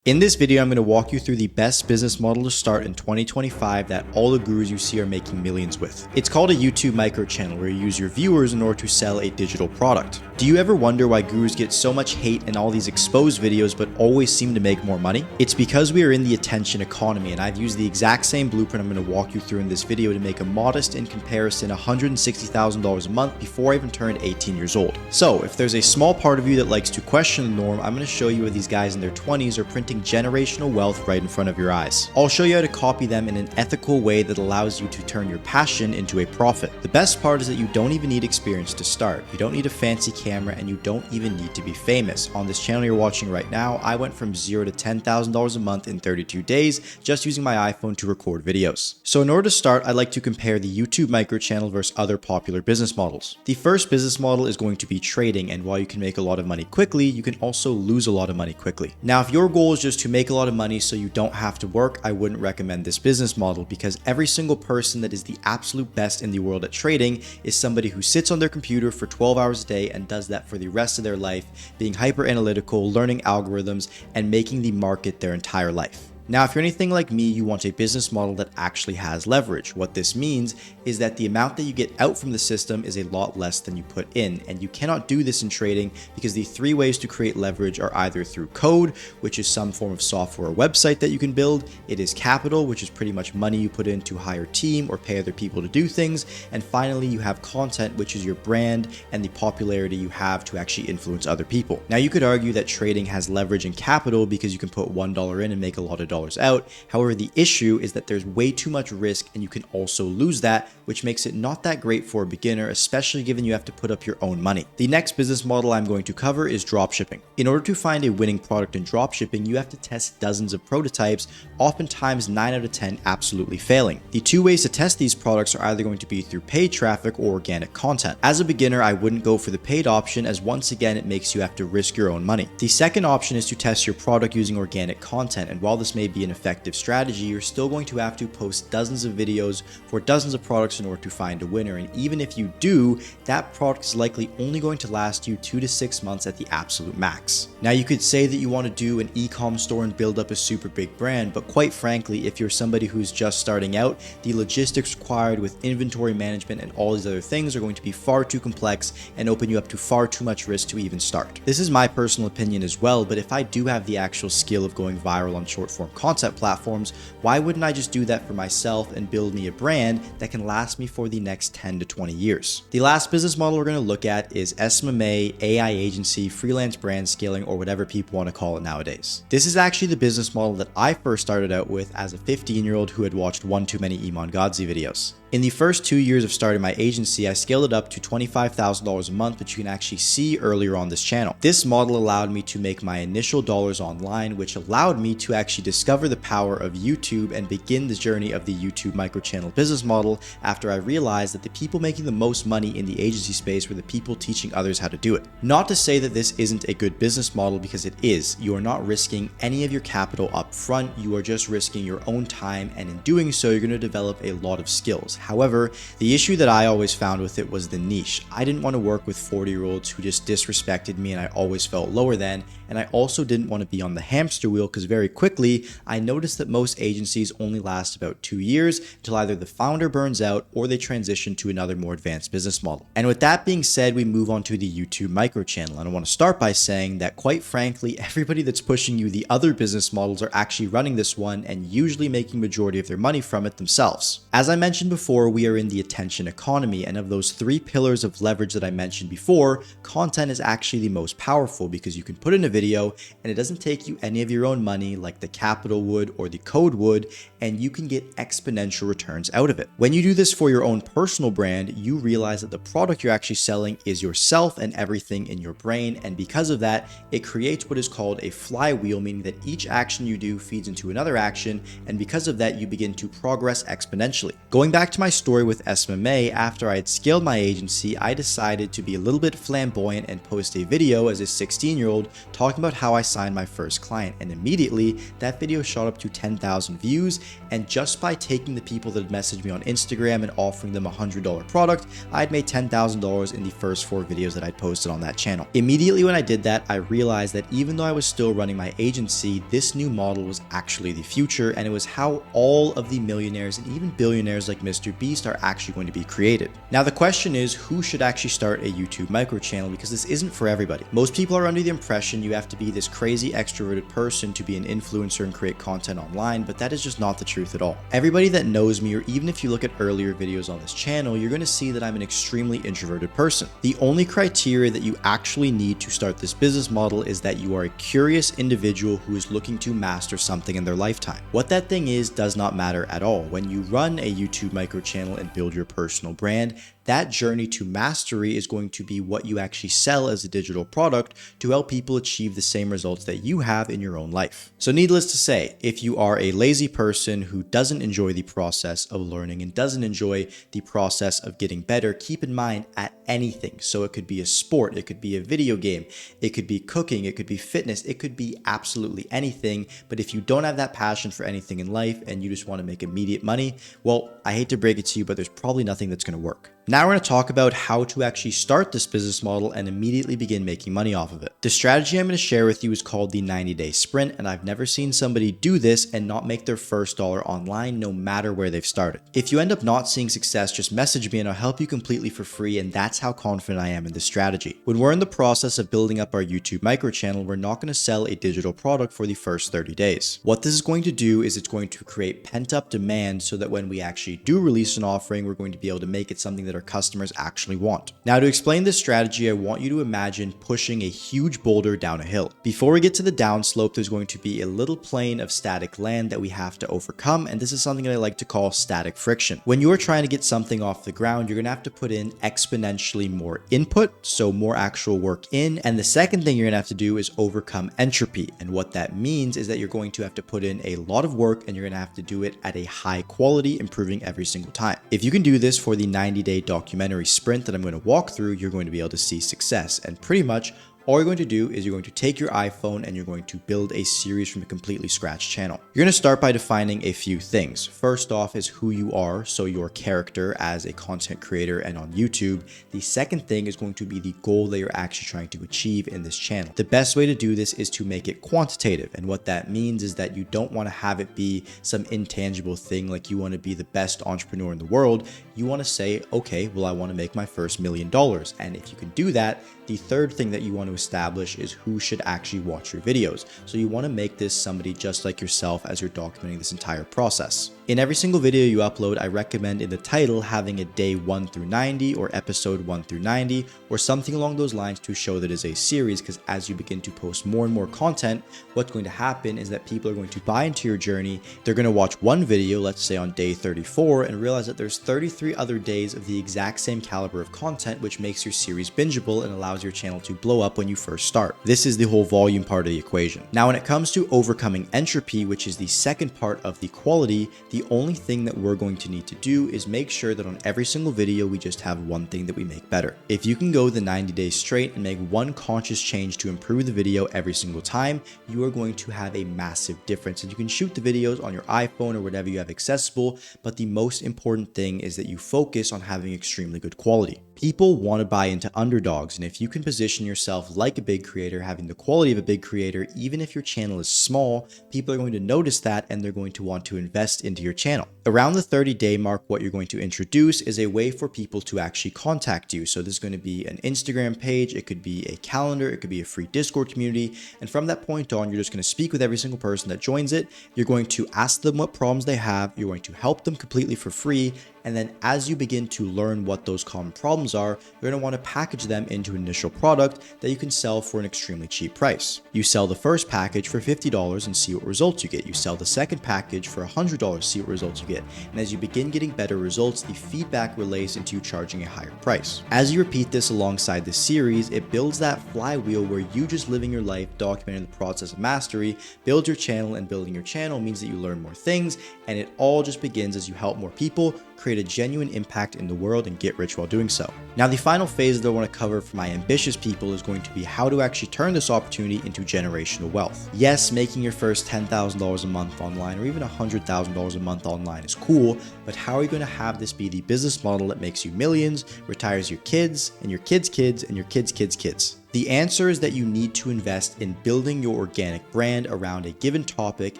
In this video, I'm going to walk you through the best business model to start in 2025 that all the gurus you see are making millions with. It's called a YouTube micro channel where you use your viewers in order to sell a digital product. Do you ever wonder why gurus get so much hate in all these exposed videos but always seem to make more money? It's because we are in the attention economy, and I've used the exact same blueprint I'm going to walk you through in this video to make a modest, in comparison, $160,000 a month before I even turned 18 years old. So if there's a small part of you that likes to question the norm, I'm going to show you how these guys in their 20s are printing generational wealth right in front of your eyes. I'll show you how to copy them in an ethical way that allows you to turn your passion into a profit. The best part is that you don't even need experience to start. You don't need a fancy camera, and you don't even need to be famous. On this channel you're watching right now, I went from $0 to $10,000 a month in 32 days just using my iPhone to record videos. So in order to start, I'd like to compare the YouTube micro channel versus other popular business models. The first business model is going to be trading, and while you can make a lot of money quickly, you can also lose a lot of money quickly. Now, if your goal is just to make a lot of money so you don't have to work, I wouldn't recommend this business model, because every single person that is the absolute best in the world at trading is somebody who sits on their computer for 12 hours a day and does that for the rest of their life, being hyper analytical, learning algorithms, and making the market their entire life. Now, if you're anything like me, you want a business model that actually has leverage. What this means is that the amount that you get out from the system is a lot less than you put in, and you cannot do this in trading because the three ways to create leverage are either through code, which is some form of software or website that you can build; it is capital, which is pretty much money you put in to hire a team or pay other people to do things; and finally, you have content, which is your brand and the popularity you have to actually influence other people. Now, you could argue that trading has leverage and capital because you can put $1 in and make a lot of dollars out. However, the issue is that there's way too much risk, and you can also lose that, which makes it not that great for a beginner, especially given you have to put up your own money. The next business model I'm going to cover is dropshipping. In order to find a winning product in dropshipping, you have to test dozens of prototypes, oftentimes 9 out of 10 absolutely failing. The two ways to test these products are either going to be through paid traffic or organic content. As a beginner, I wouldn't go for the paid option, as once again, it makes you have to risk your own money. The second option is to test your product using organic content, and while this may be an effective strategy, you're still going to have to post dozens of videos for dozens of products in order to find a winner, and even if you do, that product is likely only going to last you 2 to 6 months at the absolute max. Now, you could say that you want to do an e-com store and build up a super big brand, but quite frankly, if you're somebody who's just starting out, the logistics required with inventory management and all these other things are going to be far too complex and open you up to far too much risk to even start. This is my personal opinion as well, but if I do have the actual skill of going viral on short form content platforms, why wouldn't I just do that for myself and build me a brand that can last me for the next 10 to 20 years? The last business model we're going to look at is SMMA, AI agency, freelance brand scaling, or whatever people want to call it nowadays. This is actually the business model that I first started out with as a 15-year-old who had watched one too many Iman Godzi videos. In the first 2 years of starting my agency, I scaled it up to $25,000 a month, which you can actually see earlier on this channel. This model allowed me to make my initial dollars online, which allowed me to actually discover the power of YouTube and begin the journey of the YouTube microchannel business model after I realized that the people making the most money in the agency space were the people teaching others how to do it. Not to say that this isn't a good business model, because it is. You are not risking any of your capital up front, you are just risking your own time, and in doing so, you're going to develop a lot of skills. However, the issue that I always found with it was the niche. I didn't want to work with 40-year-olds who just disrespected me and I always felt lower than, and I also didn't want to be on the hamster wheel, because very quickly I noticed that most agencies only last about 2 years until either the founder burns out or they transition to another more advanced business model. And with that being said, we move on to the YouTube micro channel, and I want to start by saying that quite frankly, everybody that's pushing you the other business models are actually running this one and usually making majority of their money from it themselves. As I mentioned before, we are in the attention economy, and of those 3 pillars of leverage that I mentioned before, content is actually the most powerful, because you can put in a video and it doesn't take you any of your own money like the capital would or the code would, and you can get exponential returns out of it. When you do this for your own personal brand, you realize that the product you're actually selling is yourself and everything in your brain, and because of that, it creates what is called a flywheel, meaning that each action you do feeds into another action, and because of that, you begin to progress exponentially. Going back to my story with SMMA, after I had scaled my agency, I decided to be a little bit flamboyant and post a video as a 16-year-old talking about how I signed my first client, and immediately that video shot up to 10,000 views, and just by taking the people that had messaged me on Instagram and offering them a $100 product, I'd made $10,000 in the first 4 videos that I'd posted on that channel. Immediately when I did that, I realized that even though I was still running my agency, this new model was actually the future, and it was how all of the millionaires and even billionaires like Mr. Beast are actually going to be created. Now the question is, who should actually start a YouTube micro channel, because this isn't for everybody. Most people are under the impression you have to be this crazy extroverted person to be an influencer and create content online, but that is just not the truth at all. Everybody that knows me, or even if you look at earlier videos on this channel, you're going to see that I'm an extremely introverted person. The only criteria that you actually need to start this business model is that you are a curious individual who is looking to master something in their lifetime. What that thing is does not matter at all. When you run a YouTube micro channel and build your personal brand, that journey to mastery is going to be what you actually sell as a digital product to help people achieve the same results that you have in your own life. So needless to say, if you are a lazy person who doesn't enjoy the process of learning and doesn't enjoy the process of getting better, keep in mind at anything. So it could be a sport, it could be a video game, it could be cooking, it could be fitness, it could be absolutely anything. But if you don't have that passion for anything in life and you just want to make immediate money, well, I hate to break it to you, but there's probably nothing that's going to work. Now we're going to talk about how to actually start this business model and immediately begin making money off of it. The strategy I'm going to share with you is called the 90-day sprint, and I've never seen somebody do this and not make their first dollar online no matter where they've started. If you end up not seeing success, just message me and I'll help you completely for free, and that's how confident I am in this strategy. When we're in the process of building up our YouTube micro channel, we're not going to sell a digital product for the first 30 days. What this is going to do is it's going to create pent-up demand so that when we actually do release an offering, we're going to be able to make it something that our customers actually want. Now, to explain this strategy, I want you to imagine pushing a huge boulder down a hill. Before we get to the downslope, there's going to be a little plane of static land that we have to overcome, and this is something that I like to call static friction. When you are trying to get something off the ground, you're going to have to put in exponentially more input, so more actual work in, and the second thing you're going to have to do is overcome entropy, and what that means is that you're going to have to put in a lot of work and you're going to have to do it at a high quality, improving every single time. If you can do this for the 90-day documentary sprint that I'm going to walk through, you're going to be able to see success. And pretty much all you're going to do is you're going to take your iPhone and you're going to build a series from a completely scratch channel. You're going to start by defining a few things. First off is who you are, so your character as a content creator and on YouTube. The second thing is going to be the goal that you're actually trying to achieve in this channel. The best way to do this is to make it quantitative, and what that means is that you don't want to have it be some intangible thing like you want to be the best entrepreneur in the world. You want to say, okay, well, I want to make my first $1 million. And if you can do that, the third thing that you want to establish is who should actually watch your videos. So you want to make this somebody just like yourself as you're documenting this entire process. In every single video you upload, I recommend in the title having a day 1 through 90 or episode 1 through 90 or something along those lines to show that it's a series, because as you begin to post more and more content, what's going to happen is that people are going to buy into your journey. They're going to watch one video, let's say on day 34, and realize that there's 33 other days of the exact same caliber of content, which makes your series bingeable and allows your channel to blow up when you first start. This is the whole volume part of the equation. Now, when it comes to overcoming entropy, which is the second part of the quality, the only thing that we're going to need to do is make sure that on every single video, we just have one thing that we make better. If you can go the 90 days straight and make one conscious change to improve the video every single time, you are going to have a massive difference. And you can shoot the videos on your iPhone or whatever you have accessible, but the most important thing is that you focus on having extremely good quality. People want to buy into underdogs, and if you can position yourself like a big creator, having the quality of a big creator, even if your channel is small, people are going to notice that and they're going to want to invest into your channel. Around the 30-day mark, what you're going to introduce is a way for people to actually contact you. So this is going to be an Instagram page, it could be a calendar, it could be a free Discord community, and from that point on, you're just going to speak with every single person that joins it. You're going to ask them what problems they have, you're going to help them completely for free, and then as you begin to learn what those common problems are, you're going to want to package them into an initial product that you can sell for an extremely cheap price. You sell the first package for $50 and see what results you get. You sell the second package for $100, see what results you get. And as you begin getting better results, the feedback relays into you charging a higher price. As you repeat this alongside the series, it builds that flywheel where you just living your life, documenting the process of mastery, build your channel, and building your channel means that you learn more things, and it all just begins as you help more people create a genuine impact in the world, and get rich while doing so. Now, the final phase that I want to cover for my ambitious people is going to be how to actually turn this opportunity into generational wealth. Yes, making your first $10,000 a month online or even $100,000 a month online is cool, but how are you going to have this be the business model that makes you millions, retires your kids, and your kids' kids, and your kids' kids' kids? The answer is that you need to invest in building your organic brand around a given topic,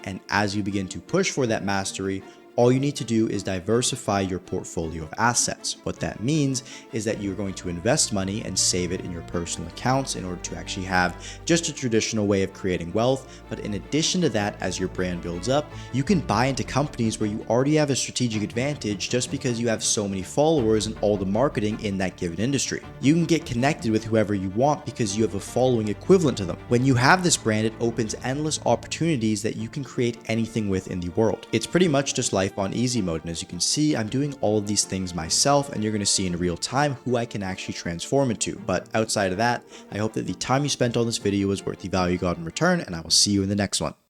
and as you begin to push for that mastery, all you need to do is diversify your portfolio of assets. What that means is that you're going to invest money and save it in your personal accounts in order to actually have just a traditional way of creating wealth. But in addition to that, as your brand builds up, you can buy into companies where you already have a strategic advantage just because you have so many followers and all the marketing in that given industry. You can get connected with whoever you want because you have a following equivalent to them. When you have this brand, it opens endless opportunities that you can create anything with in the world. It's pretty much just like on easy mode, and as you can see, I'm doing all of these things myself, and you're going to see in real time who I can actually transform into. But outside of that, I hope that the time you spent on this video was worth the value you got in return, and I will see you in the next one.